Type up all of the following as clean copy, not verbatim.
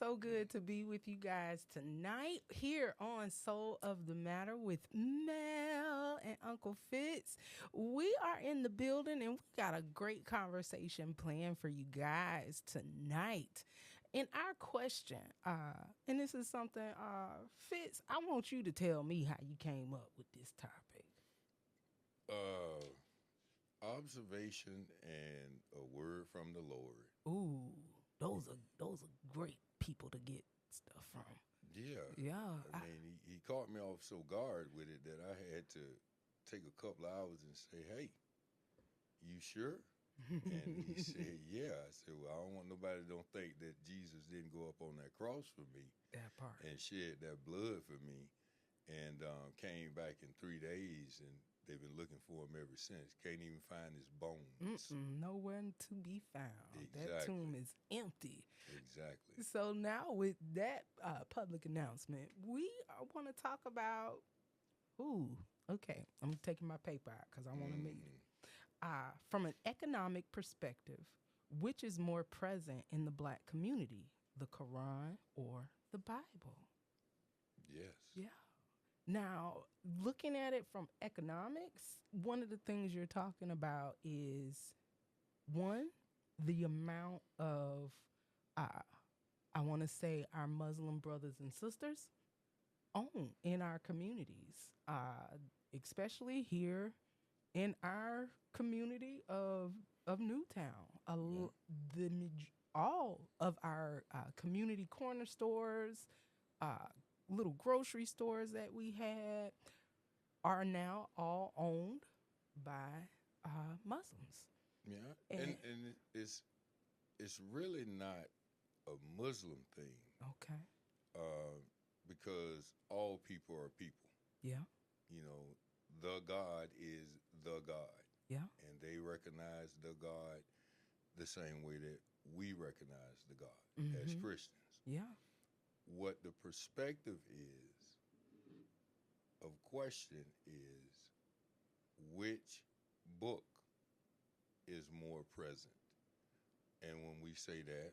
so good to be with you guys tonight here on Soul of the Matter with Mel and Uncle Fitz. We are in the building and we got a great conversation planned for you guys tonight. And our question, and this is something, Fitz, I want you to tell me how you came up with this topic. Uh, Observation and a word from the Lord. Ooh, those are great people to get stuff from. Yeah, Yeah, I mean, he caught me off so guard with it that I had to take a couple of hours and say, "Hey, you sure?" And he said, "Yeah." I said, "Well, I don't want nobody to don't think that Jesus didn't go up on that cross for me that part. and shed that blood for me, and came back in 3 days, and they've been looking for him ever since. Can't even find his bones." Nowhere to be found. That tomb Exactly. is empty. Exactly. So now, with that public announcement, we want to talk about. Ooh, okay. I'm taking my paper out because I want to meet Hmm. it. From an economic perspective, which is more present in the black community, the Quran or the Bible? Yes. Yeah. Now, looking at it from economics, one of the things you're talking about is one, the amount of, uh, I want to say, our Muslim brothers and sisters own in our communities, especially here in our community of Newtown. Yeah. The all of our community corner stores, uh, little grocery stores that we had are now all owned by Muslims. Yeah. And And it's really not a Muslim thing, okay, uh, because all people are people. yeah, You know, the God is the God, yeah, and they recognize the God the same way that we recognize the God as mm-hmm, Christians. yeah, What the perspective is of question is which book is more present. And when we say that,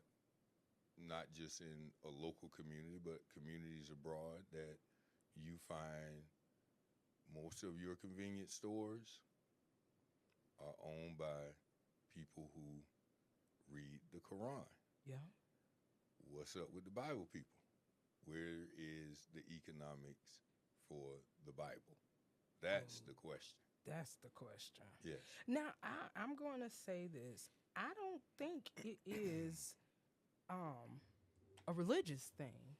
not just in a local community, but communities abroad, that you find most of your convenience stores are owned by people who read the Quran. yeah. What's up with the Bible people? Where is the economics for the Bible? That's Oh, the question. that's the question. Yes. Now, I'm going to say this. I don't think it is um, a religious thing.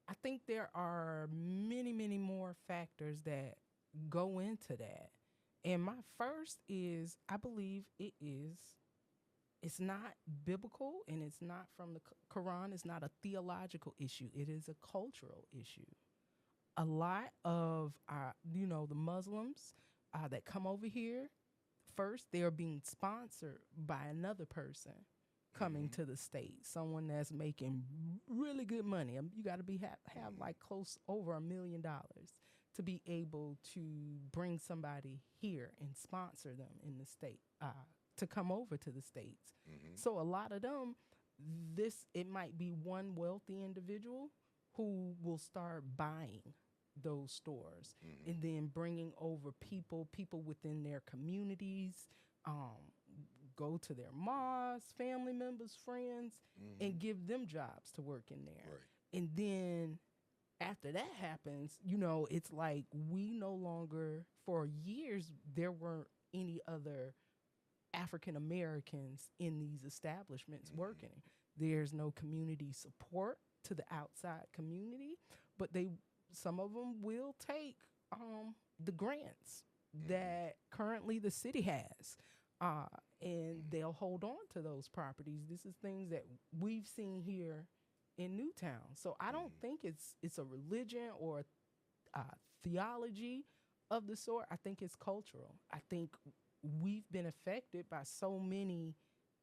I think there are many, many more factors that go into that. And my first is I believe it's not biblical and it's not from the Quran. It's not a theological issue. It is a cultural issue. A lot of the Muslims that come over here, first they're being sponsored by another person coming Mm-hmm. to the state, someone that's making really good money. You got to be have Mm-hmm. like close over $1 million to be able to bring somebody here and sponsor them in the state to come over to the states. Mm-hmm. So a lot of them, this it might be one wealthy individual who will start buying those stores Mm-hmm. and then bringing over people within their communities, um, go to their mosques, family members, friends, Mm-hmm. and give them jobs to work in there. Right. And then after that happens, it's like we no longer, for years, there weren't any other African Americans in these establishments Mm-hmm. working. There's no community support to the outside community, but some of them will take the grants Mm-hmm. that currently the city has, uh, and they'll hold on to those properties. This is things that we've seen here in Newtown. So I don't Mm-hmm. think it's a religion or uh, theology of the sort. I think it's cultural. I think we've been affected by so many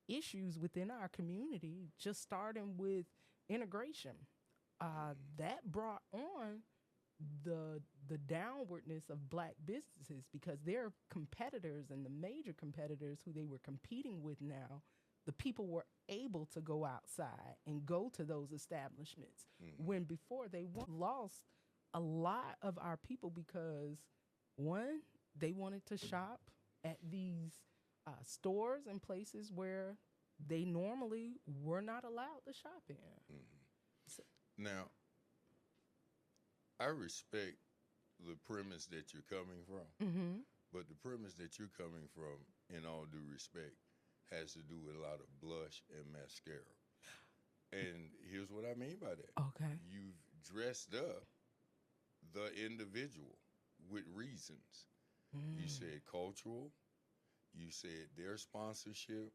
issues within our community, just starting with integration. That brought on the downwardness of black businesses because their competitors and the major competitors who they were competing with now the people were able to go outside and go to those establishments when before they lost a lot of our people because one, they wanted to shop at these stores and places where they normally were not allowed to shop in. So, Now, I respect the premise that you're coming from, but the premise that you're coming from, in all due respect, has to do with a lot of blush and mascara. And here's what I mean by that. okay. You've dressed up the individual with reasons. You said cultural. You said their sponsorship.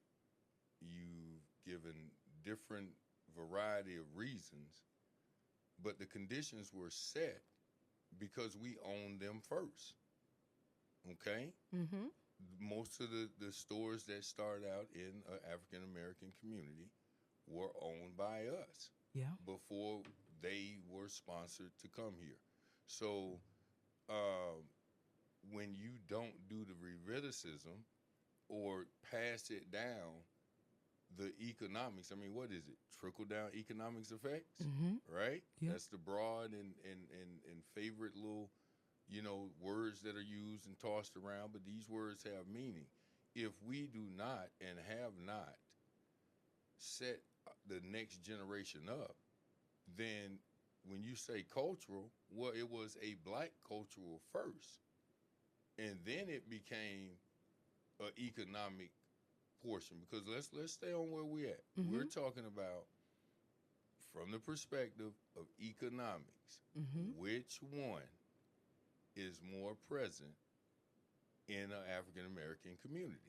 You've given different variety of reasons, but the conditions were set because we owned them first. Okay? Most of the stores that start out in an African American community were owned by us Yeah. before they were sponsored to come here. So when you don't do the reviticism or pass it down, the economics, I mean, what is it? Trickle down economics effects, right? Yeah. That's the broad and favorite little, words that are used and tossed around, but these words have meaning. If we do not and have not set the next generation up, then when you say cultural, well, it was a black cultural first, and then it became an economic portion, because let's stay on where we're at. We're talking about from the perspective of economics, which one is more present in an African American community?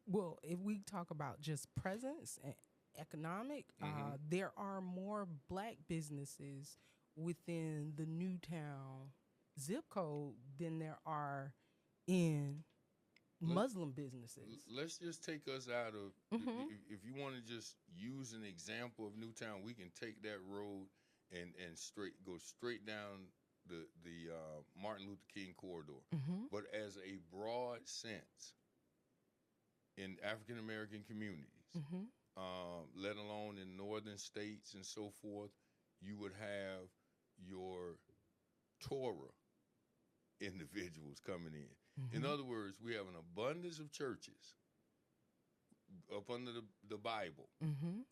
Well, if we talk about just presence and economic, there are more black businesses within the Newtown zip code than there are in Muslim businesses. Let's just take us out of, if you want to just use an example of Newtown, we can take that road and go straight down the Martin Luther King corridor. But as a broad sense, in African American communities, let alone in northern states and so forth, you would have your Torah individuals coming in. In other words, we have an abundance of churches up under the Bible.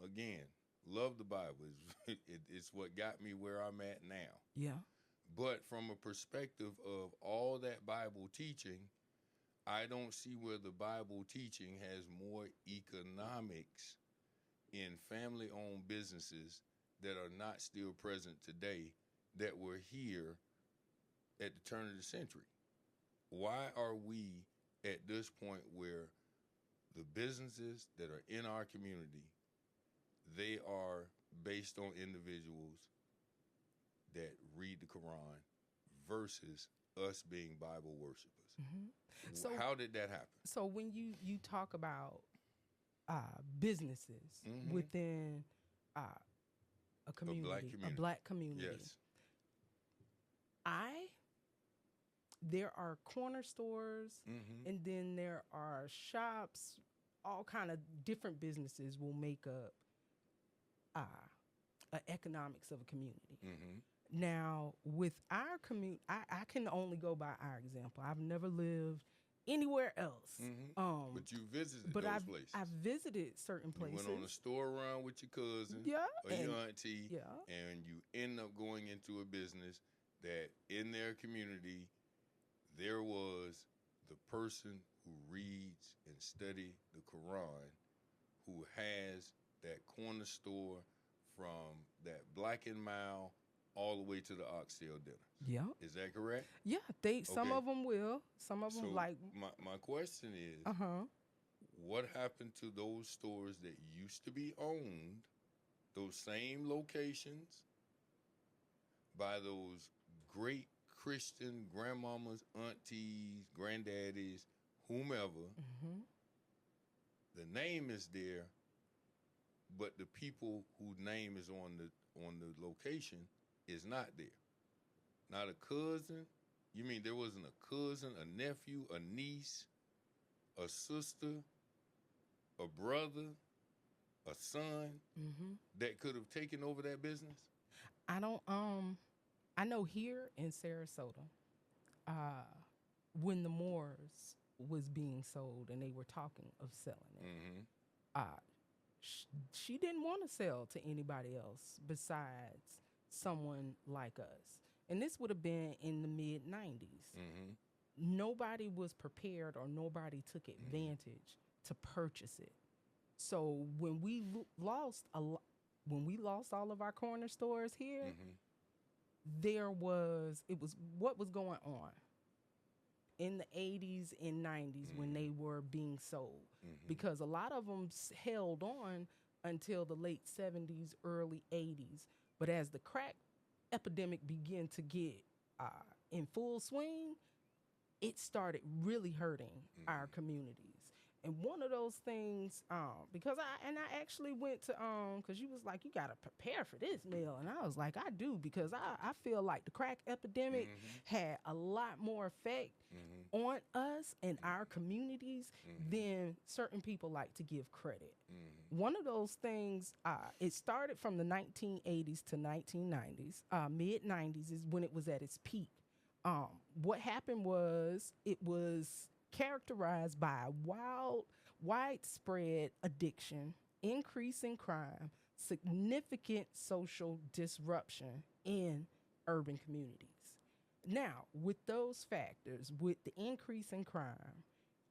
Again, love the Bible. It's what got me where I'm at now. Yeah. But from a perspective of all that Bible teaching, I don't see where the Bible teaching has more economics in family-owned businesses that are not still present today that were here at the turn of the century. Why are we at this point where the businesses that are in our community, they are based on individuals that read the Quran versus us being Bible worshipers? So how did that happen? So when you talk about businesses within a community, a black community, Yes. there are corner stores, and then there are shops. All kind of different businesses will make up economics of a community. Now, with our community, I can only go by our example. I've never lived anywhere else. But you visited But those places. I've visited certain places. You went on a store run with your cousin or your auntie, and you end up going into a business that in their community, there was the person who reads and studies the Quran, who has that corner store from that Black and Mile all the way to the oxtail dinner. Yeah. Is that correct? Yeah, some of them will. Some of them So like. my question is, what happened to those stores that used to be owned, those same locations, by those great Christian grandmamas, aunties, granddaddies, whomever? The name is there, but the people whose name is on the location is not there. Not a cousin. You mean there wasn't a cousin, a nephew, a niece, a sister, a brother, a son Mm-hmm. that could have taken over that business? I don't. I know here in Sarasota, uh, when the Moors was being sold and they were talking of selling it, Mm-hmm. uh, she didn't want to sell to anybody else besides someone like us. And this would have been in the mid 90s. Mm-hmm. Nobody was prepared or nobody took Mm-hmm. advantage to purchase it. So when we when we lost all of our corner stores here, Mm-hmm. it was what was going on in the 80s and 90s when Mm-hmm. they were being sold, Mm-hmm. because a lot of them held on until the late 70s, early 80s. But as the crack epidemic began to get uh, in full swing, it started really hurting our Mm-hmm. communities. And one of those things, because I actually went to because you was like, you gotta prepare for this meal, and I was like, I do, because I feel like the crack epidemic Mm-hmm. had a lot more effect Mm-hmm. on us and our communities Mm-hmm. than certain people like to give credit. Mm-hmm. One of those things, it started from the 1980s to 1990s. Mid 90s is when it was at its peak. Um, what happened was it was characterized by widespread addiction, increase in crime, significant social disruption in urban communities. Now, with those factors, with the increase in crime,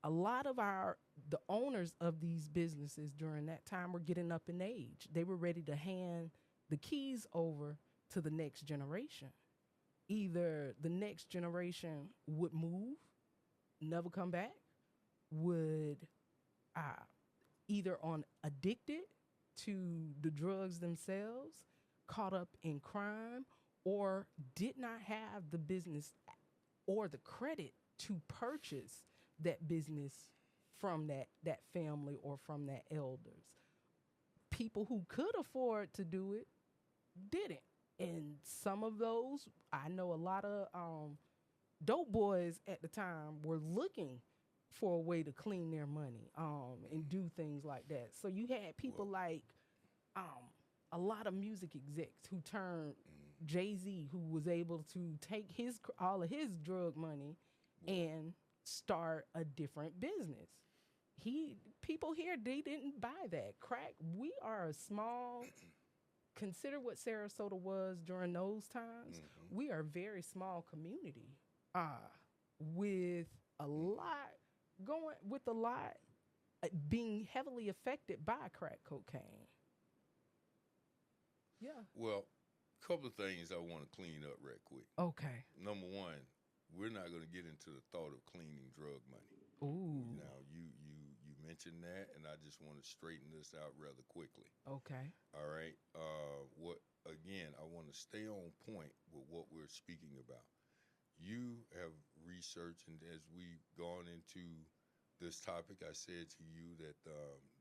a lot of the owners of these businesses during that time were getting up in age. They were ready to hand the keys over to the next generation. Either the next generation would move, never come back, would uh, either on addicted to the drugs themselves, caught up in crime, or did not have the business or the credit to purchase that business from that family or from that elders. People who could afford to do it didn't. And some of those, I know a lot of dope boys at the time were looking for a way to clean their money and do things like that. So you had people Well, like um, a lot of music execs who turned mm, Jay-Z, who was able to take all of his drug money well, and start a different business. People here, they didn't buy that crack. We are a small, consider what Sarasota was during those times. mm-hmm. We are a very small community, with a Mm-hmm. lot with a lot being heavily affected by crack cocaine. Yeah. Well, couple of things I want to clean up right quick. Okay. Number one, we're not going to get into the thought of cleaning drug money. Ooh. Now, you mentioned that, and I just want to straighten this out rather quickly. Okay. All right. What again? I want to stay on point with what we're speaking about. You have researched, and as we've gone into this topic, I said to you that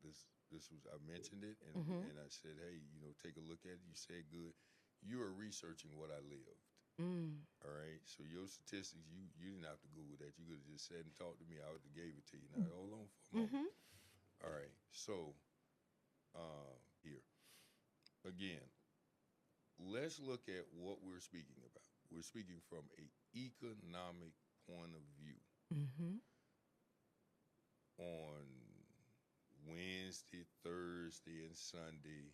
this was, I mentioned it, Mm-hmm. and I said, hey, take a look at it. You said good. You are researching what I lived. Mm. All right. So your statistics, you didn't have to Google that. You could have just said and talked to me. I would have gave it to you. Now hold on for a moment. Mm-hmm. All right. So here again, let's look at what we're speaking about. We're speaking from a economic point of view. Mm-hmm. On Wednesday, Thursday, and Sunday,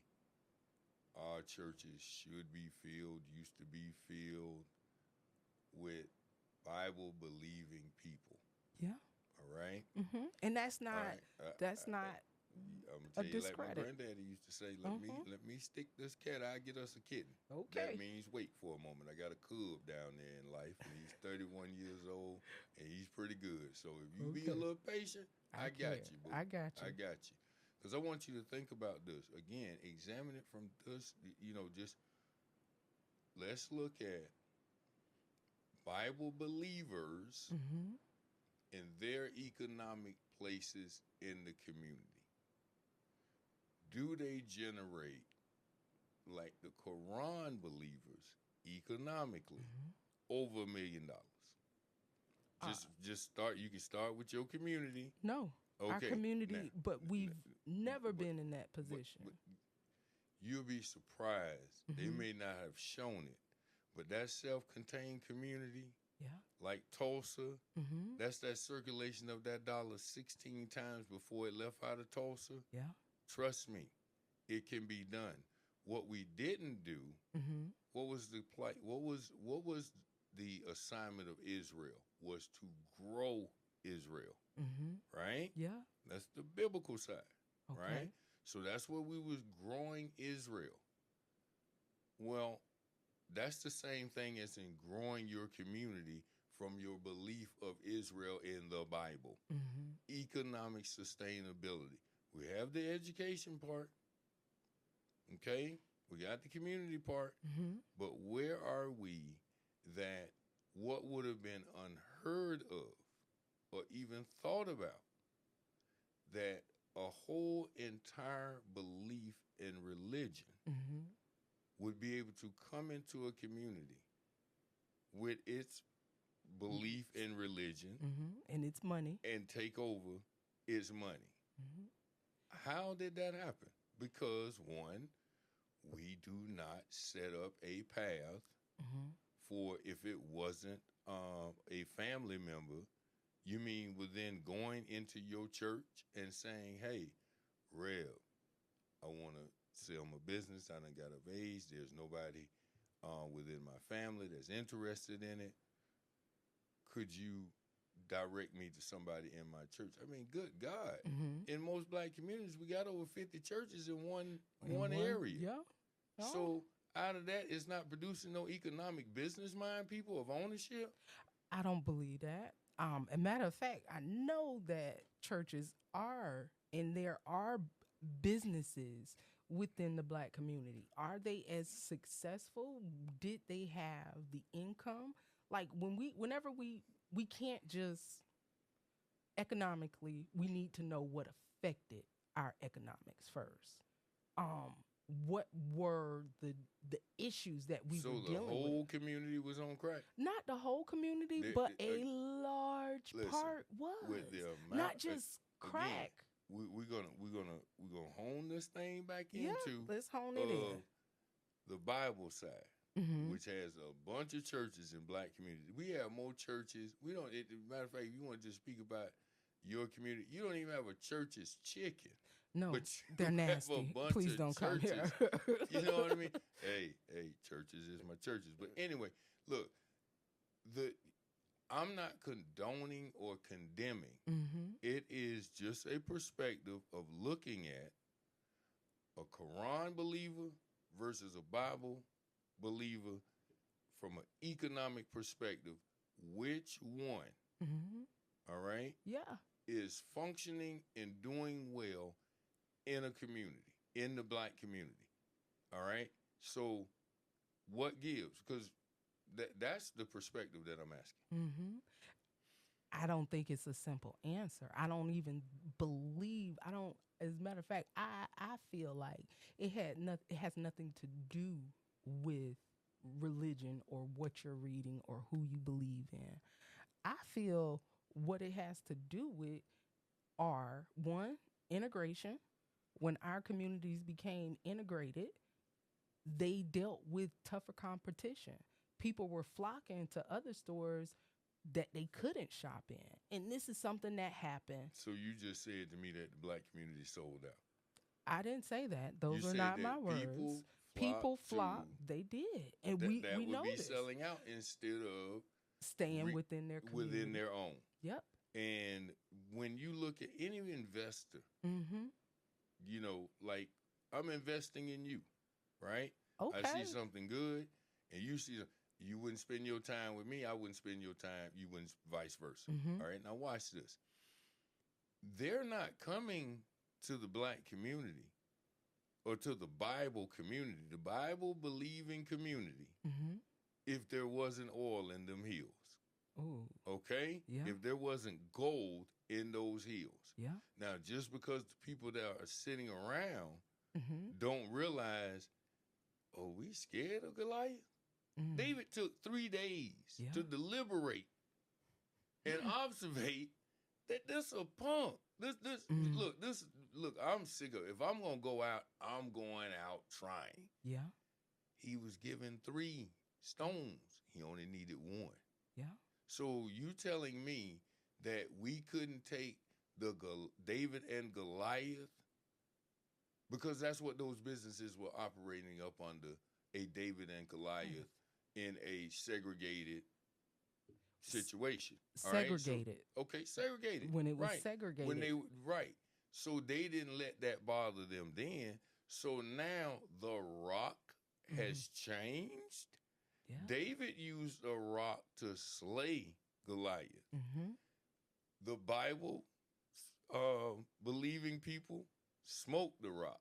our churches should be filled, used to be filled with Bible believing people. Yeah. All right? Mm-hmm. And that's All not right. that's not I'm gonna a tell you like my discredit. granddaddy used to say, Mm-hmm. let me stick this cat, I get us a kitten. That Okay. means wait for a moment. I got a cub down there in life, and he's 31 years old, and he's pretty good. So if you be a Okay. little patient, I got care. you, boo. I got you. I got you. Because I want you to think about this. Again, examine it from this, just let's look at Bible believers Mm-hmm. and their economic places in the community. Do they generate, like the Quran believers, economically Mm-hmm. over $1 million? Uh, Just start. You can start with your community. no. our Okay, community, but we've never but, been in that but, position. but you'll be surprised. They Mm-hmm. may not have shown it, but that self-contained community, Yeah. like Tulsa, Mm-hmm. that's that circulation of that dollar 16 times before it left out of Tulsa. Yeah. Trust me, it can be done. What we didn't do, Mm-hmm. what was the plight? What was the assignment of Israel? Was to grow Israel, Mm-hmm. right? Yeah. That's the biblical side, right? Okay. So that's where we was growing Israel. Well, that's the same thing as in growing your community from your belief of Israel in the Bible. Mm-hmm. Economic sustainability. We have the education part, okay? We got the community part, Mm-hmm. but where are we that what would have been unheard of or even thought about that a whole entire belief in religion Mm-hmm. would be able to come into a community with its belief in religion Mm-hmm. And it's money. and take over its money. Mm-hmm. How did that happen? Because one, we do not set up a path Mm-hmm. for if it wasn't a family member. You mean within going into your church and saying, hey, Rev, I want to sell my business. I done got of age. There's nobody within my family that's interested in it. Could you direct me to somebody in my church? I mean, good God. Mm-hmm. In most black communities, we got over 50 churches in one In area. Yeah. Oh. So out of that, it's not producing no economic business mind, people, of ownership. I don't believe that. A matter of fact, I know that churches are, and there are businesses within the black community. Are they as successful? Did they have the income? Like whenever we can't just economically, we need to know what affected our economics first. What were the issues that we So were the dealing whole with? community was on crack. Not the whole community, There- but there- a large listen, part was. with the amount, Not just again, crack. we're gonna hone this thing back Yeah, into let's hone it in. the Bible side, Mm-hmm. which has a bunch of churches in black communities. We have more churches. We don't. As a matter of fact, if you want to just speak about your community, you don't even have a church's chicken. No, But they're you have a nasty. bunch Please of don't come here. churches. You know what I mean? Hey, churches is my churches. But anyway, look, I'm not condoning or condemning. Mm-hmm. It is just a perspective of looking at a Quran believer versus a Bible believer from an economic perspective. Which one, Mm-hmm. all right, Yeah. is functioning and doing well in a community, in the black community? All right. So what gives? Because that's the perspective that I'm asking. Mm-hmm. I don't think it's a simple answer. I don't even believe. I don't. As a matter of fact, I feel like it has nothing to do with religion or what you're reading or who you believe in. I feel what it has to do with are one, integration. When our communities became integrated, they dealt with tougher competition. People were flocking to other stores that they couldn't shop in. And this is something that happened. So you just said to me that the black community sold out. I didn't say that. Those You are said not that my words. People flocked. They did. And that we would noticed. be selling out instead of Staying within their community. within their own. Yep. And when you look at any investor, Mm-hmm. you know, like I'm investing in you, right? Okay. I see something good, and you see, you wouldn't spend your time with me. I wouldn't spend your time. You wouldn't, vice versa. Mm-hmm. All right. Now watch this. They're not coming to the black community or to the Bible community, the Bible believing community, Mm-hmm. if there wasn't oil in them hills. Ooh. Okay? Yeah. If there wasn't gold in those hills. Yeah. Now, just because the people that are sitting around Mm-hmm. don't realize, oh, we scared of Goliath? Mm-hmm. David took 3 days to deliberate and observate that this a punk. This Mm. look. I'm sick of. If I'm gonna go out, I'm going out trying. Yeah. He was given 3 stones. He only needed 1. Yeah. So you telling me that we couldn't take the David and Goliath, because that's what those businesses were operating up under, a David and Goliath in a segregated situation. All right. Segregated. So, okay, segregated. When it was right. segregated. When they right. So they didn't let that bother them then. So now the rock has changed. Yeah. David used a rock to slay Goliath. Mm-hmm. The Bible believing people smoked the rock.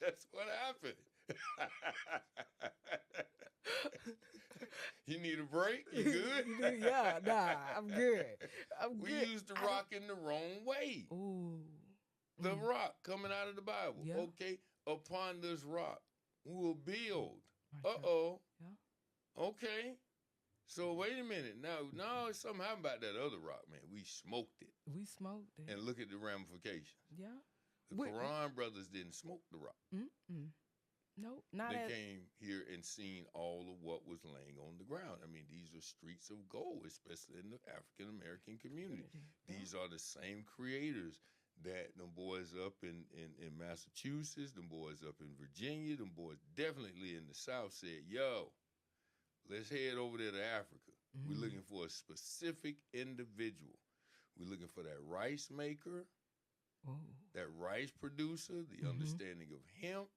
That's what happened. You need a break? You good? Yeah, nah, I'm good. We good. used the rock in the wrong way. Ooh. The rock coming out of the Bible. Yeah. Okay, upon this rock we will build. My God. Yeah. Okay. So wait a minute. Now something happened about that other rock, man. We smoked it. We smoked it. And look at the ramifications. Yeah. The Quran brothers didn't smoke the rock. Mm-mm. Nope, not They came here and seen all of what was laying on the ground. I mean, these are streets of gold, especially in the African American community. Yeah. These are the same creators that them boys up in Massachusetts, them boys up in Virginia, them boys definitely in the South said, yo, let's head over there to Africa. We're looking for a specific individual. We're looking for that rice maker, that rice producer, the understanding of hemp.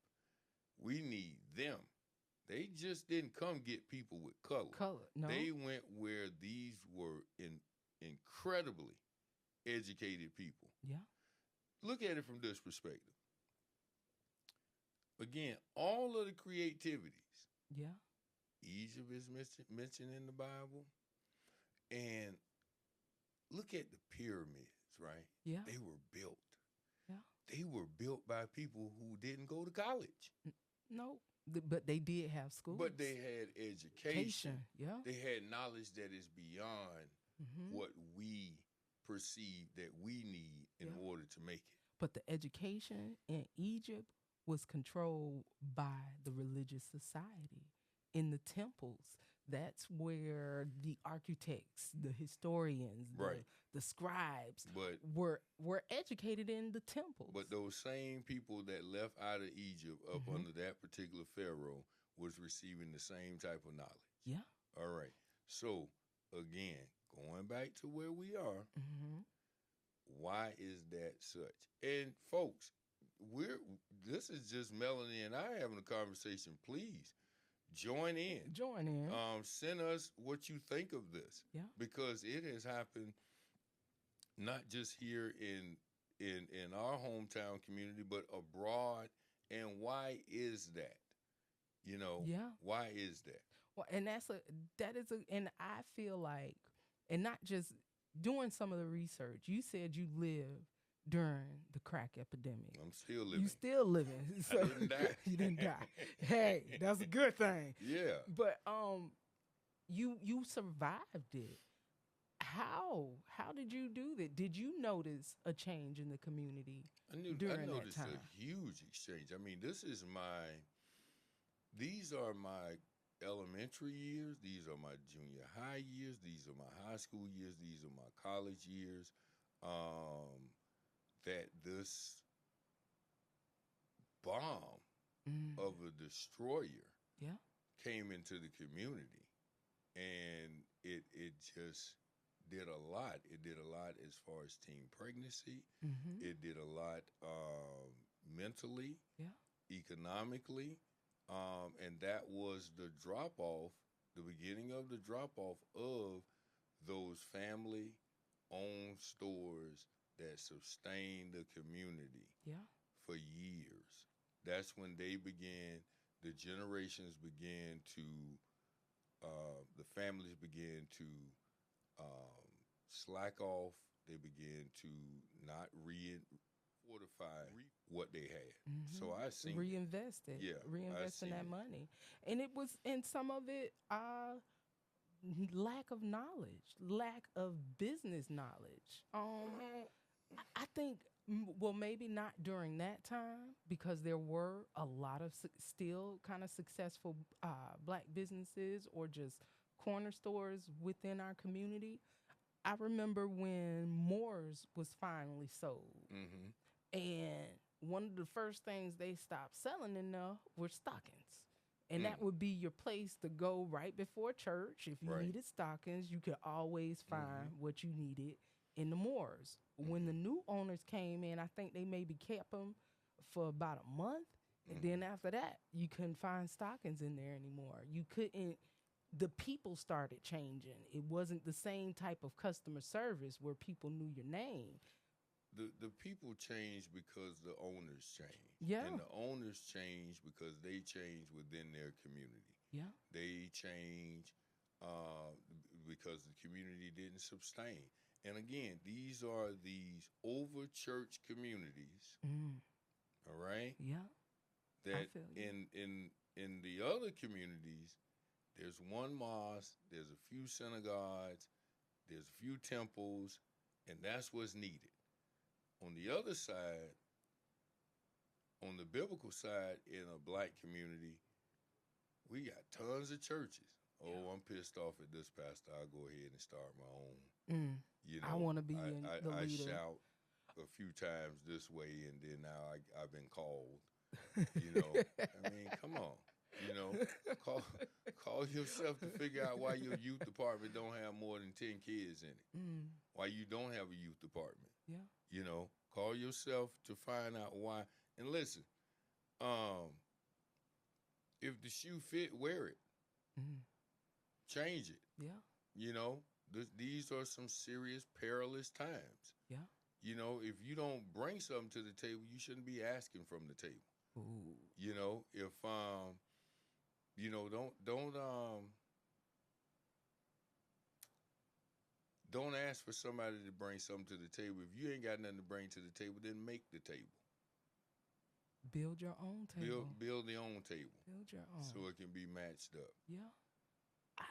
We need them. They just didn't come get people with color. No. They went where these were incredibly educated people. Yeah. Look at it from this perspective. Again, all of the creativities. Yeah. Egypt is mentioned in the Bible. And look at the pyramids, right? Yeah. They were built. Yeah. They were built by people who didn't go to college. No, but they did have schools. But they had education. Yeah. They had knowledge that is beyond what we perceive that we need in order to make it. But the education in Egypt was controlled by the religious society in the temples. That's where the architects, the historians, the scribes were educated in the temples. But those same people that left out of Egypt up under that particular pharaoh was receiving the same type of knowledge. Yeah. All right. So, again, going back to where we are, why is that such? And folks, this is just Melanie and I having a conversation. Please join in. Send us what you think of this. Yeah. Because it has happened not just here in our hometown community, but abroad. And why is that? You know, why is that? Well, and and I feel like, and not just doing some of the research, you said you lived during the crack epidemic. I'm still living. You still living. So I didn't die. You didn't die. Hey, that's a good thing. Yeah. But you survived it. How did you do that? Did you notice a change in the community during I noticed that time? a huge exchange. I mean, these are my elementary years. These are my junior high years. These are my high school years. These are my college years. That this bomb of a destroyer came into the community, and it just did a lot. It did a lot as far as teen pregnancy. It did a lot mentally, economically, and that was the drop-off, the beginning of the drop-off of those family-owned stores that sustained the community for years. That's when they began, the generations began to, the families began to slack off. They began to not fortify what they had. So I seen reinvested. Yeah, Reinvesting that money. And it was, and some of it lack of knowledge, lack of business knowledge. I think, well, maybe not during that time because there were a lot of still kind of successful black businesses or just corner stores within our community. I remember when Moore's was finally sold, Mm-hmm. and one of the first things they stopped selling in there were stockings. And Mm. that would be your place to go right before church. If you Right. needed stockings, you could always find Mm-hmm. what you needed in the Moors. When the Mm-hmm. new owners came in, I think they maybe kept them for about a month. And then Mm-hmm. after that, you couldn't find stockings in there anymore. You couldn't, the people started changing. It wasn't the same type of customer service where people knew your name. The people change because the owners change, Yeah, and the owners change because they change within their community. yeah. They change because the community didn't sustain. And again, these are these over church communities, Mm, all right? yeah, I That feel you. in the other communities, there's one mosque, there's a few synagogues, there's a few temples, and that's what's needed. On the other side, on the biblical side, in a black community, we got tons of churches. Oh, I'm pissed off at this pastor. I'll go ahead and start my own. Mm, You I know, want to be in the I leader. shout a few times this way, and then now I've been called. You know, I mean, come on. You know, call call yourself to figure out why your youth department don't have more than 10 kids in it. Mm, Why you don't have a youth department. yeah. You know, call yourself to find out why. And listen, um, if the shoe fit, wear it. Mm, Change it. yeah. You know, these are some serious, perilous times. Yeah. You know, if you don't bring something to the table, you shouldn't be asking from the table. Ooh. You know, if you know, don't ask for somebody to bring something to the table. If you ain't got nothing to bring to the table, then make the table. Build your own table. Build the own table Build your own. so it can be matched up. Yeah. I,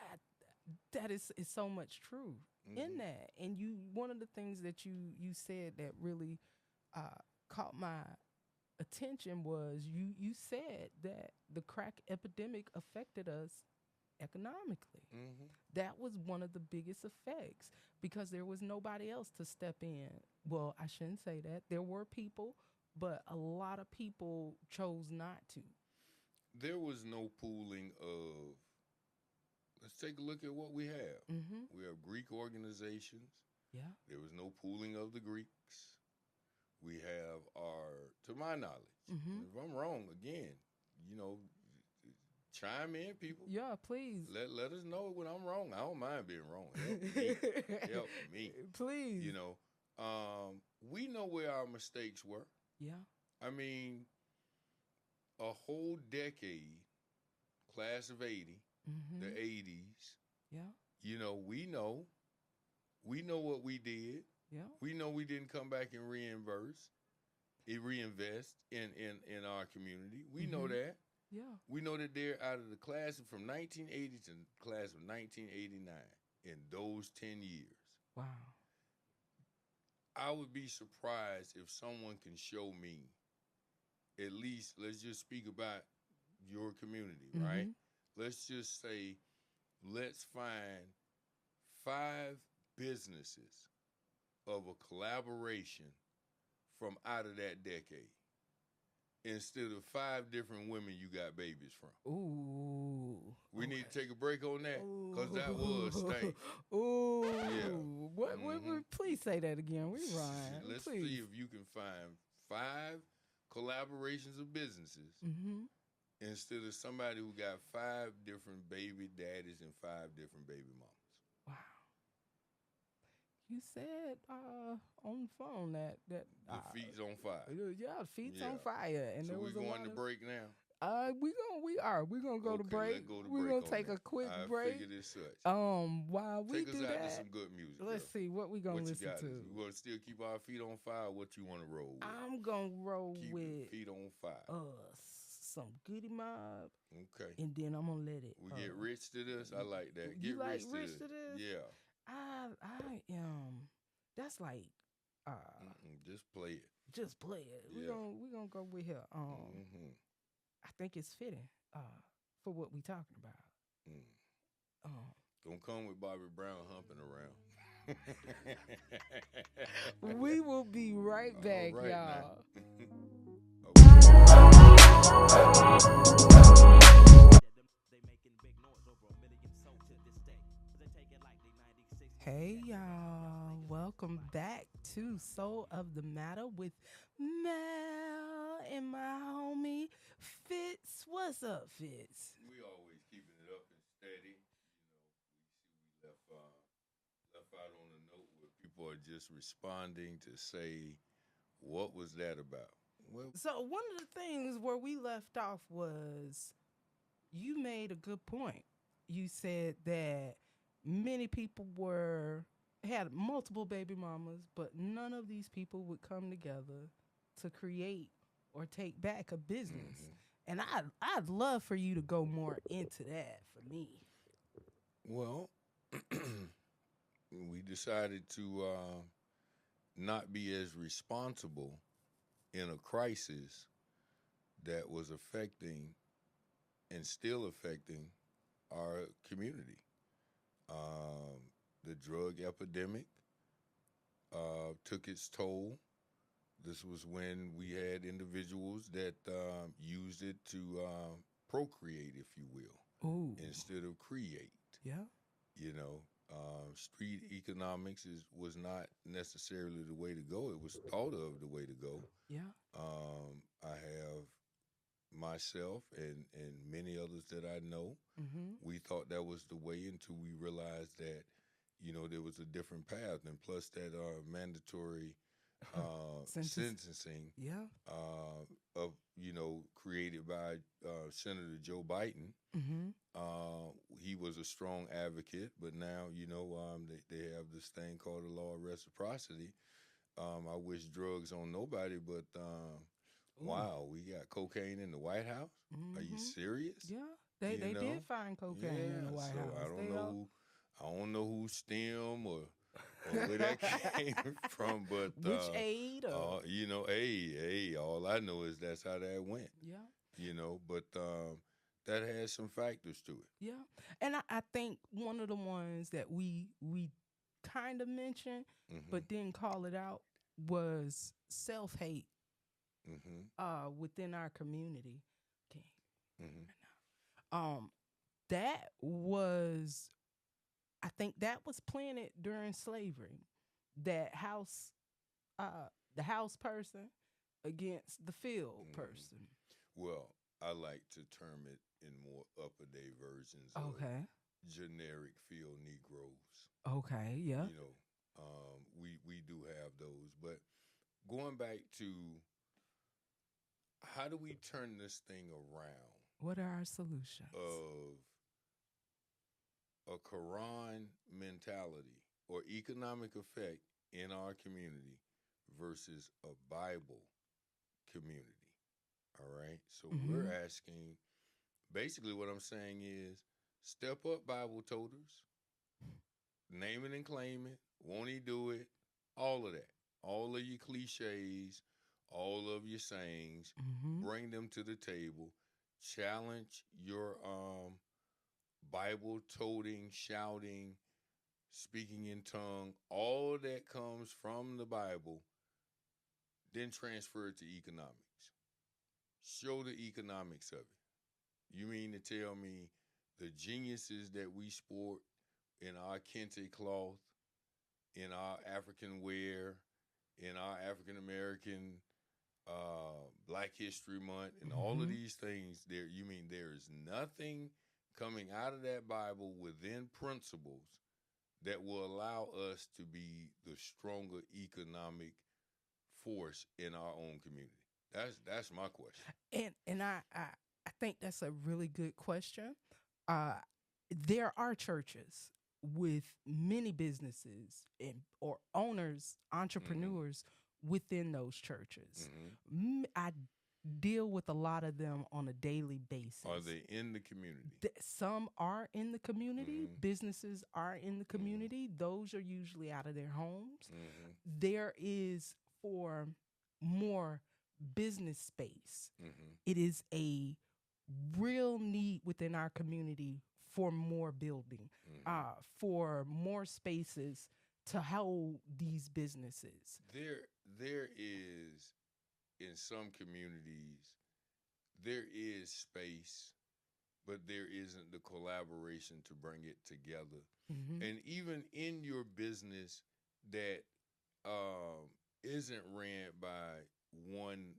that is so much truth in Mm-hmm. that. And you, one of the things that you said that really caught my attention was you said that the crack epidemic affected us economically. Mm-hmm. That was one of the biggest effects because there was nobody else to step in. Well, I shouldn't say that. There were people, but a lot of people chose not to. There was no pooling of. Let's take a look at what we have. Mm-hmm. We have Greek organizations. Yeah. There was no pooling of the Greeks. We have to my knowledge, Mm-hmm. if I'm wrong, again, you know, chime in, people. Yeah, please. Let us know when I'm wrong. I don't mind being wrong. Help me. Help me. Please. You know, we know where our mistakes were. Yeah. I mean, a whole decade, class of 80, Mm-hmm. the 80s, Yeah. you know, we know what we did. Yeah. We know we didn't come back and reinvest in our community. We know Mhm. that. Yeah. We know that they're out of the class from 1980 to the class of 1989 in those 10 years. Wow. I would be surprised if someone can show me, at least, let's just speak about your community, right? Mhm. Let's just say, let's find 5 businesses of a collaboration from out of that decade instead of 5 different women you got babies from. Ooh. We need to take a break on that because that was stank. Ooh. Yeah. What, please say that again. We rhyme. Let's Please. see if you can find 5 collaborations of businesses Mm-hmm. instead of somebody who got 5 different baby daddies and 5 different baby mamas. Wow. You said on the phone that The feet's on fire. yeah, feet's Yeah. on fire, and So there we're was a going lot to of, break now. we're gonna go to Okay, break. let's go to We're break gonna on take that. a quick I break. figured as such. While we Take do us out that, to some good music. let's girl. see what we gonna What you listen got? to. You want to still keep our feet on fire? What you want to roll with? I'm gonna roll Keep with the feet on fire. some goody mob, Okay. and then I'm gonna let it. We get rich to this. I like that. You Get like rich rich to to this. this? Yeah. I am. That's like, Just play it. just play it. Yeah. We gonna go with here. Mm-hmm. I think it's fitting. For what we talking about. Mm. Um, Don't come with Bobby Brown humping around. we will be right All back, right now. y'all. Hey y'all, welcome back to Soul of the Matter with Mel and my homie Fitz. What's up, Fitz? We always keeping it up and steady. We left out on a note where people are just responding to say, "What was that about?" Well, So one of the things where we left off was you made a good point. You said that many people had multiple baby mamas, but none of these people would come together to create or take back a business. mm-hmm. And I'd love for you to go more into that for me. Well, we decided to not be as responsible in a crisis that was affecting and still affecting our community. Um, the drug epidemic took its toll. This was when we had individuals that used it to procreate, if you will, Ooh, instead of create. yeah, You know, street economics was not necessarily the way to go. It was thought of the way to go. yeah. I have myself and many others that I know. Mm-hmm. We thought that was the way until we realized that there was a different path, and plus that mandatory sentencing Yeah. of created by Senator Joe Biden. Mm-hmm. He was a strong advocate, but now they have this thing called the law of reciprocity. I wish drugs on nobody, but wow, we got cocaine in the White House. Are you Mm-hmm. serious? Yeah. They did find cocaine in the Yeah. White So House. I don't know who stem or where that came from, but Which aid? hey, all I know is that's how that went. Yeah. But that has some factors to it. Yeah. And I think one of the ones that we kind of mentioned Mm-hmm. but didn't call it out was self-hate within our community. Okay. Mm-hmm. Um that was I think that was planted during slavery. That the house person against the field Mm-hmm. person. Well, I like to term it in more upper day versions Okay. of generic field Negroes. Okay, yeah. We do have those, but going back to how do we turn this thing around What are our solutions? of a Quran mentality or economic effect in our community versus a Bible community? All right. So we're asking, basically, what I'm saying is step up, Bible toters, name it and claim it. Won't he do it? All of that. All of your cliches, all of your sayings, bring them to the table. Challenge your Bible toting, shouting, speaking in tongue, all that comes from the Bible, then transfer it to economics. Show the economics of it. You mean to tell me the geniuses that we sport in our kente cloth, in our African wear, in our African American Black History Month, and all of these things, you mean there is nothing coming out of that Bible within principles that will allow us to be the stronger economic force in our own community? That's my question. And I think that's a really good question. Uh, there are churches with many businesses or owners, entrepreneurs within those churches. Mm-hmm. I deal with a lot of them on a daily basis. Are they in the community? Some are in the community. Mhm. Businesses are in the community. Those are usually out of their homes. Mm-hmm. There is for more business space. Mm-hmm. It is a real need within our community for more building, for more spaces to hold these businesses. There is, in some communities, there is space, but there isn't the collaboration to bring it together. Mm-hmm. And even in your business that isn't ran by one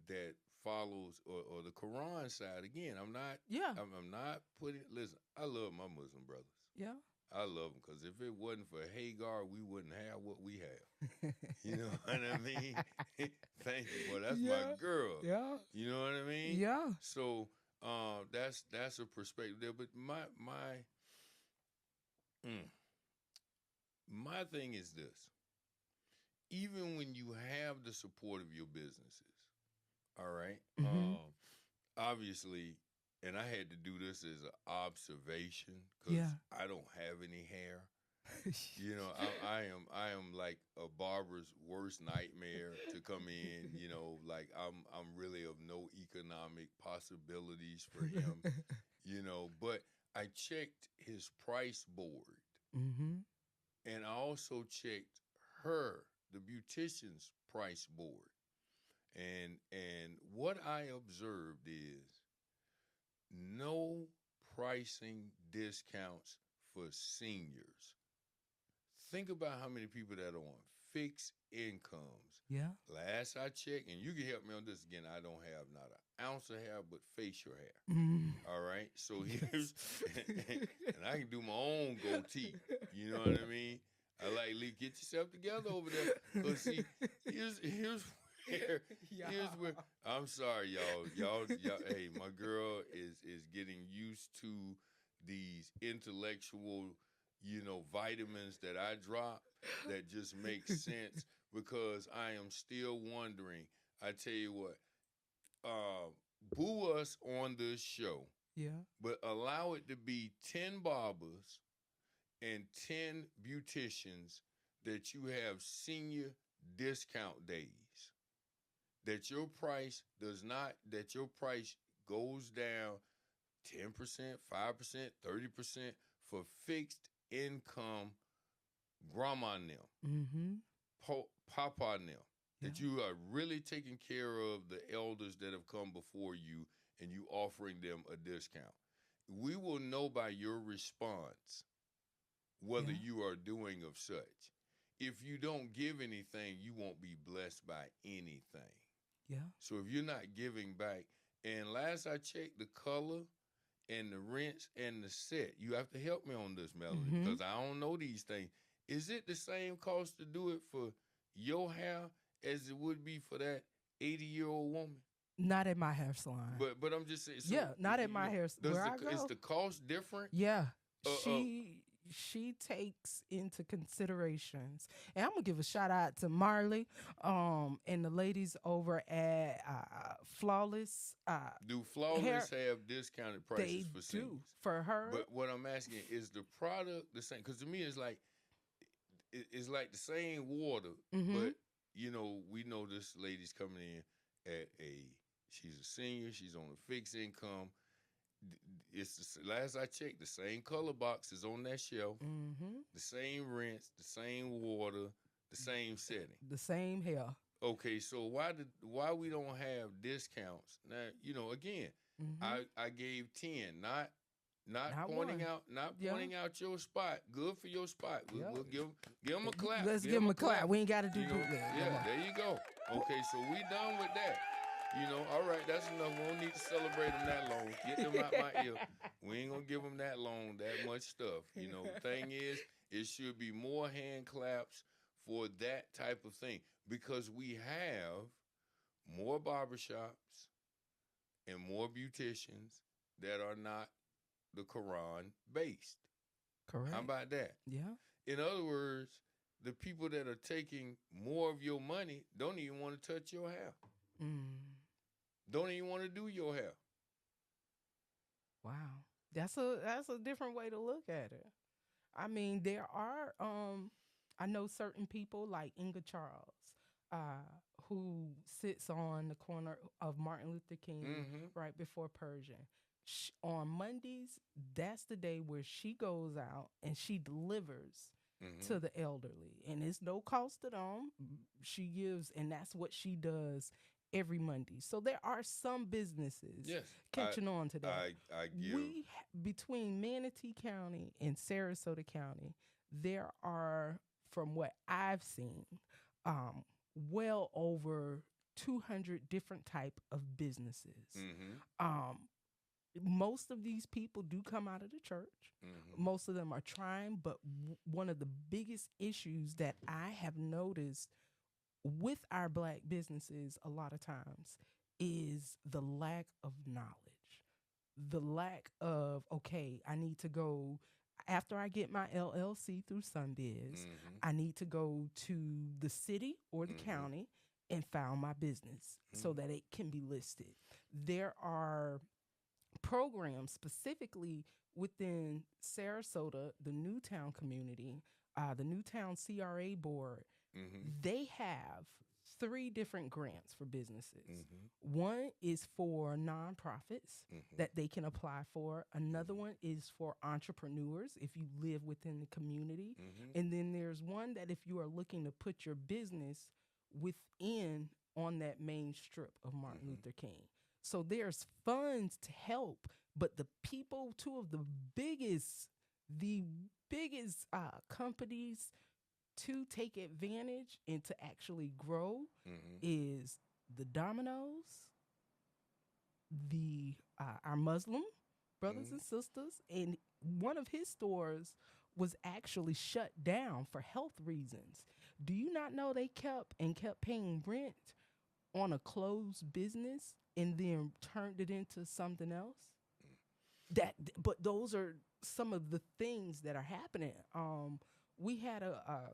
that follows or the Quran side. Again, I'm not. Yeah. I'm not putting. Listen, I love my Muslim brothers. Yeah. I love them because if it wasn't for Hagar, we wouldn't have what we have. You know what I mean? Thank you, boy. That's my girl. Yeah. You know what I mean? Yeah. So that's a perspective there. But my thing is this: even when you have the support of your businesses, all right, obviously, and I had to do this as an observation because I don't have any hair. You know, I am like a barber's worst nightmare to come in. You know, like I'm really of no economic possibilities for him. You know, but I checked his price board, and I also checked the beautician's price board, and what I observed is no pricing discounts for seniors. Think about how many people that are on fixed incomes. Yeah. Last I checked, and you can help me on this again, I don't have not an ounce of hair but facial hair. All right? So here's, and I can do my own goatee. You know what I mean? I like, Lee, get yourself together over there. Because see, here's where, I'm sorry, y'all, hey, my girl is getting used to these intellectual, vitamins that I drop that just make sense because I am still wondering. I tell you what, boo us on this show, but allow it to be 10 barbers and 10 beauticians that you have senior discount days. That your price goes down 10%, 5%, 30% for fixed income grandma and them, papa and them. That you are really taking care of the elders that have come before you and you offering them a discount. We will know by your response whether you are doing of such. If you don't give anything, you won't be blessed by anything. Yeah. So if you're not giving back, and last I checked, the color and the rinse and the set, you have to help me on this, Melody, because I don't know these things. Is it the same cost to do it for your hair as it would be for that 80-year-old woman? Not at my hair salon. But I'm just saying. So, not at my hair salon. Is the cost different? Yeah. She takes into considerations, and I'm gonna give a shout out to Marley, and the ladies over at Flawless. Do Flawless have discounted prices for seniors? They do for her. But what I'm asking is the product the same? Because to me, it's like the same water, but we know this lady's coming in at she's a senior, she's on a fixed income. It's last I checked, the same color box is on that shelf, the same rinse, the same water, the same setting, the same hair. Okay, so why we don't have discounts now? Again, I gave 10, not pointing out your spot. Good for your spot. We'll give them a clap. Let's give them a clap. We ain't got to do that. Yeah, there you go. Okay, so we done with that. All right, that's enough. We don't need to celebrate them that long. Get them out my ear. We ain't going to give them that long, that much stuff. The thing is, it should be more hand claps for that type of thing because we have more barbershops and more beauticians that are not the Quran based. Correct. How about that? Yeah. In other words, the people that are taking more of your money don't even want to touch your hair. don't even want to do your hair. Wow. That's a different way to look at it. I mean, there are I know certain people like Inga Charles, uh, who sits on the corner of Martin Luther King Mm-hmm. right before Persian. On Mondays, that's the day where she goes out and she delivers Mm-hmm. to the elderly, and it's no cost to them. She gives, and that's what she does every Monday. So there are some businesses Yes, catching on to that. I give. Between Manatee County and Sarasota County, there are, from what I've seen, um, well over 200 different type of businesses. Mm-hmm. Um, Most of these people do come out of the church. Mm-hmm. Most of them are trying, but one of the biggest issues that I have noticed with our black businesses a lot of times is the lack of knowledge. The lack of, okay, I need to go after I get my LLC through Sunbiz, Mm-hmm. I need to go to the city or the Mm-hmm. county and file my business so that it can be listed. There are programs specifically within Sarasota, the Newtown community, the Newtown CRA board. Mm-hmm. They have three different grants for businesses. Mm-hmm. One is for nonprofits Mm-hmm. that they can apply for. Another one is for entrepreneurs if you live within the community. Mm-hmm. And then there's one that if you are looking to put your business within on that main strip of Martin Mm-hmm. Luther King. So there's funds to help, but the people, two of the biggest companies to take advantage and to actually grow Mm-hmm. is the Domino's, the our Muslim brothers Mm-hmm. and sisters, and one of his stores was actually shut down for health reasons. Do you not know they kept paying rent on a closed business and then turned it into something else? But those are some of the things that are happening. We had a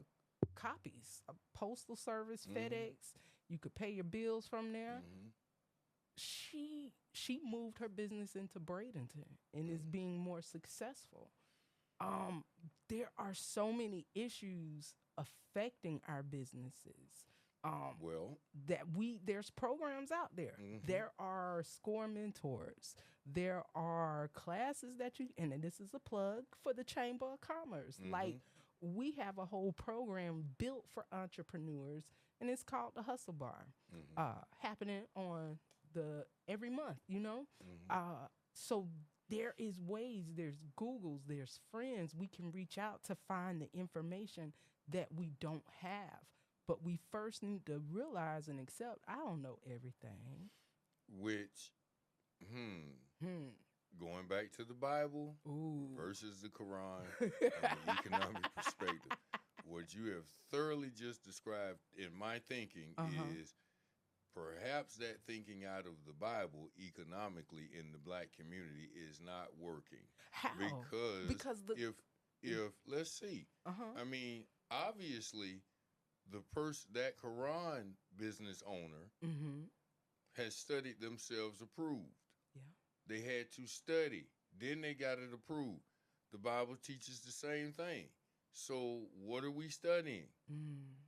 copies, a postal service, Mm-hmm. FedEx. You could pay your bills from there. Mm-hmm. She moved her business into Bradenton and is being more successful. Um, there are so many issues affecting our businesses. Um, Well. there's programs out there. Mm-hmm. There are SCORE mentors. There are classes that you, and this is a plug for the Chamber of Commerce. Mm-hmm. Like, we have a whole program built for entrepreneurs, and it's called the Hustle Bar, Mm-hmm. happening on the every month. Mm-hmm. So there is ways. There's Googles. There's friends. We can reach out to find the information that we don't have. But we first need to realize and accept I don't know everything. Which, going back to the Bible Ooh. versus the Quran and the economic perspective, what you have thoroughly just described in my thinking is perhaps that thinking out of the Bible economically in the black community is not working. How? Because if let's see, I mean, obviously that Quran business owner has studied themselves approved. Yeah. They had to study. Then they got it approved. The Bible teaches the same thing. So what are we studying?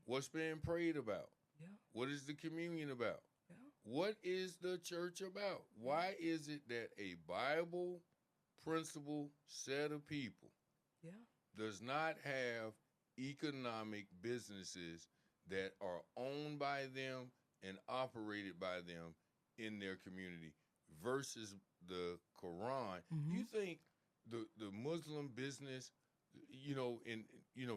What's being prayed about? Yeah. What is the communion about? Yeah. What is the church about? Why is it that a Bible principle set of people does not have economic businesses that are owned by them and operated by them in their community versus the Quran? You think the Muslim business, in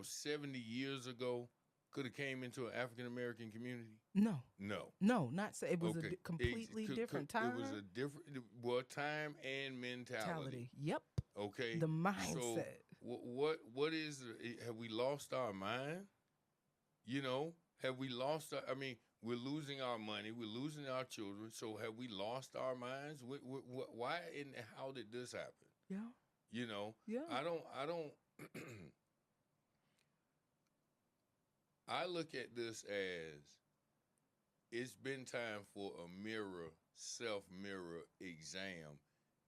70 years ago could have came into an African American community? No. No. No, not so. It was Okay. a completely different time. It was a different time and mentality. Yep. Okay. The mindset. So what is have we lost our mind? Have we lost I mean, we're losing our money, we're losing our children. So have we lost our minds? Why and how did this happen? Yeah. Yeah. I don't I look at this as it's been time for a self mirror exam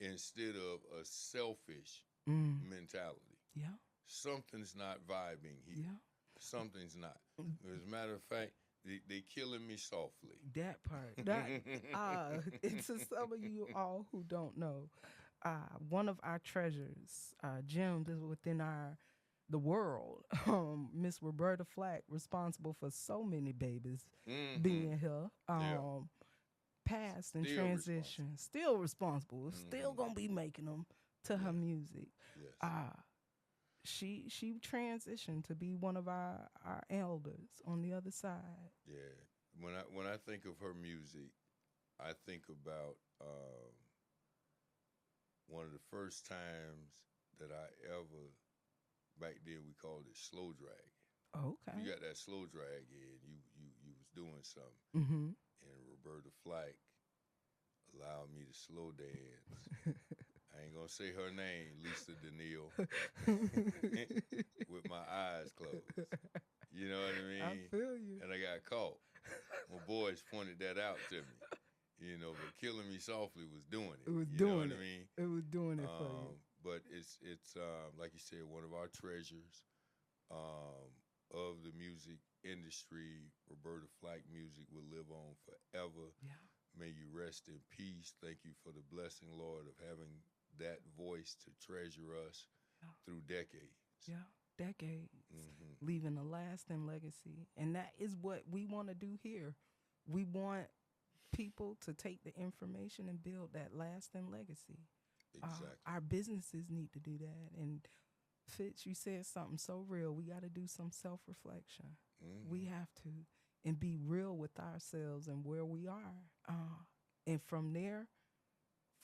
instead of a selfish Mm. mentality. Yeah. Something's not vibing here. Yeah. Something's not. As a matter of fact, they killing me softly. That part. That and to some of you all who don't know, one of our treasures, gems is within the world. Miss Roberta Flack, responsible for so many babies Mm-hmm. being here. Yeah. Past and Still responsible. transition, still responsible. Still Mm-hmm. gonna be making them to her Yeah. music. Yes. She transitioned to be one of our elders on the other side. Yeah. When I think of her music, I think about one of the first times that I ever, back then we called it slow drag. Okay. You got that slow drag in, you was doing something, Mm-hmm. and Roberta Flack allowed me to slow dance. I ain't gonna say her name, Lisa Danielle, with my eyes closed. You know what I I mean? feel you. And I got caught. My boys pointed that out to me. But Killing Me Softly was doing it. It was You know doing what it. I mean? It was doing it for you. But it's like you said, one of our treasures of the music industry. Roberta Flack music will live on forever. Yeah. May you rest in peace. Thank you for the blessing, Lord, of having that voice to treasure us through decades. Yeah. Decades. Mm-hmm. Leaving a lasting legacy. And that is what we want to do here. We want people to take the information and build that lasting legacy. Exactly. Our businesses need to do that. And Fitz, you said something so real. We got to do some self-reflection. Mm-hmm. We have to, and be real with ourselves and where we are. And from there,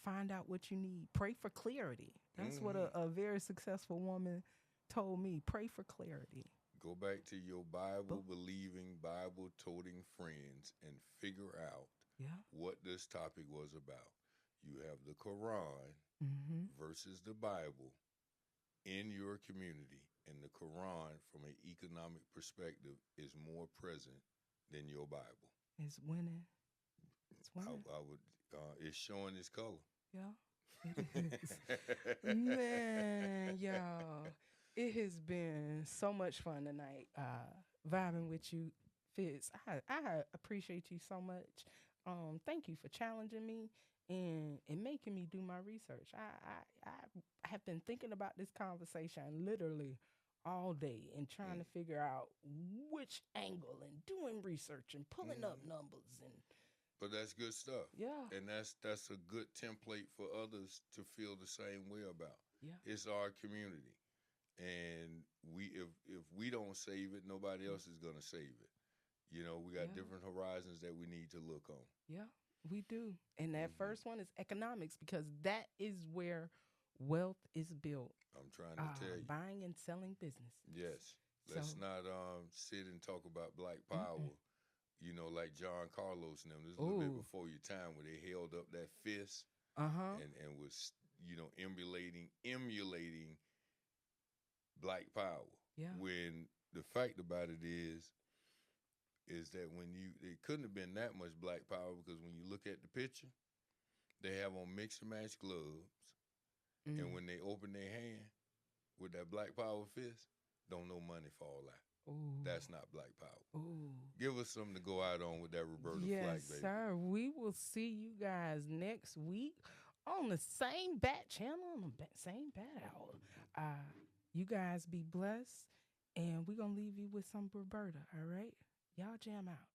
find out what you need. Pray for clarity. That's what a very successful woman told me. Pray for clarity. Go back to your Bible believing, Bible toting friends and figure out what this topic was about. You have the Quran versus the Bible in your community, and the Quran, from an economic perspective, is more present than your Bible. It's winning. It's winning. I would. It's showing its color. Yeah, it is. Man, y'all, it has been so much fun tonight. Vibing with you, Fitz. I appreciate you so much. Thank you for challenging me and making me do my research. I have been thinking about this conversation literally all day and trying to figure out which angle and doing research and pulling up numbers and. But that's good stuff. Yeah. And that's a good template for others to feel the same way about. Yeah. It's our community. And if we don't save it, nobody else is gonna save it. We got different horizons that we need to look on. Yeah, we do. And that first one is economics, because that is where wealth is built. I'm trying to tell you. Buying and selling businesses. Yes. Let's not sit and talk about Black Power. Like John Carlos and them. This is a little bit before your time, where they held up that fist and was, emulating Black Power. Yeah. When the fact about it is that it couldn't have been that much Black Power, because when you look at the picture, they have on mix and match gloves, and when they open their hand with that Black Power fist, don't no money fall out. Ooh. That's not Black Power. Ooh. Give us something to go out on with that Roberta Flack, baby. Yes, sir. We will see you guys next week on the same bat channel, on the same bat hour. You guys be blessed, and we're going to leave you with some Roberta, all right? Y'all jam out.